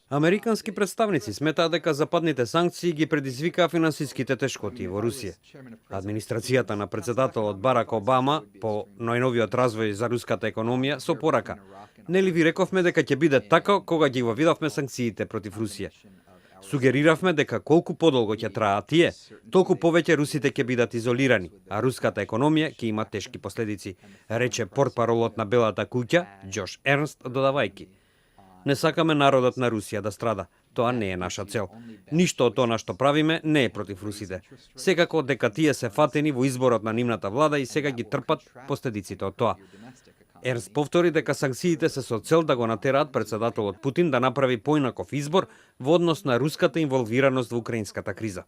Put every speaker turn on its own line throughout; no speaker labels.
Американски представници сметаат дека западните санкции ги предизвикаа финансиските тешкоти во Русија. Администрацијата на председателот Барак Обама по најновиот развој за руската економија со порака: "Нели ви рековме дека ќе биде така кога ги воведовме санкциите против Русија? Сугериравме дека колку подолго ќе траат тие, толку повеќе русите ќе бидат изолирани, а руската економија ќе има тешки последици", рече портпаролот на Белата куќа Џош Ернст, додавајќи: "Не сакаме народот на Русија да страда. Тоа не е наша цел. Ништо од тоа што правиме не е против русите. Секако дека тие се фатени во изборот на нивната влада и сега ги трпат последиците од тоа." Ернст повтори дека санкциите се со цел да го натераат председателот Путин да направи поинаков избор во однос на руската инволвираност во украинската криза.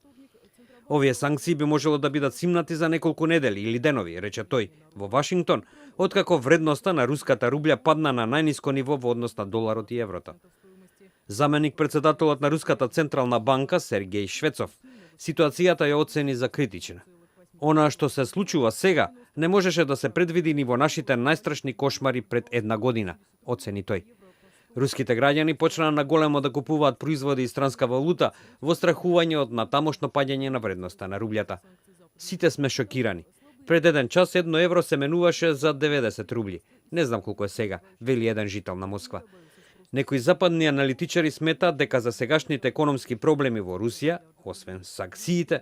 "Овие санкции би можело да бидат симнати за неколку недели или денови", рече тој, во Вашингтон, откако вредноста на руската рубља падна на најниско ниво во однос на доларот и еврото. Заменик председателот на Руската централна банка Сергеј Швецов ситуацијата ја оцени за критична. "Она што се случува сега не можеше да се предвиди ни во нашите најстрашни кошмари пред една година", оцени тој. Руските граѓани почнаа на големо да купуваат производи и странска валута во страхување од натамошно паѓање на вредноста на рублјата. "Сите сме шокирани. Пред еден час 1 евро се менуваше за 90 рубли. Не знам колку е сега", вели еден жител на Москва. Некои западни аналитичари сметаат дека за сегашните економски проблеми во Русија, освен санкциите,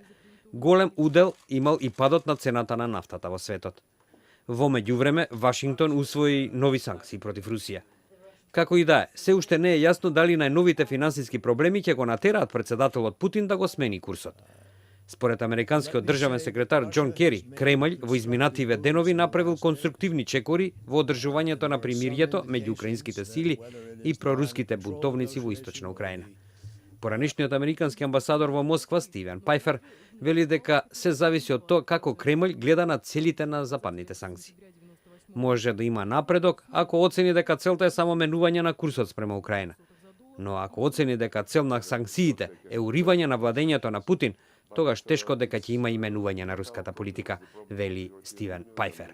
голем удел имал и падот на цената на нафтата во светот. Во меѓувреме, Вашингтон усвои нови санкции против Русија. Како и да е, се уште не е јасно дали најновите финансиски проблеми ќе го натераат председателот Путин да го смени курсот. Според американскиот државен секретар Џон Кери, Кремљ во изминативе денови направил конструктивни чекори во одржувањето на примирието меѓу украинските сили и проруските бунтовници во источна Украина. Поранешниот американски амбасадор во Москва Стивен Пайфер вели дека се зависи од тоа како Кремљ гледа на целите на западните санкции. Може да има напредок ако оцени дека целта е само менување на курсот спрема Украина. Но ако оцени дека цел на санкциите е уривање на владењето на Путин, тогаш тешко дека ќе има именување на руската политика, вели Стивен Пайфер.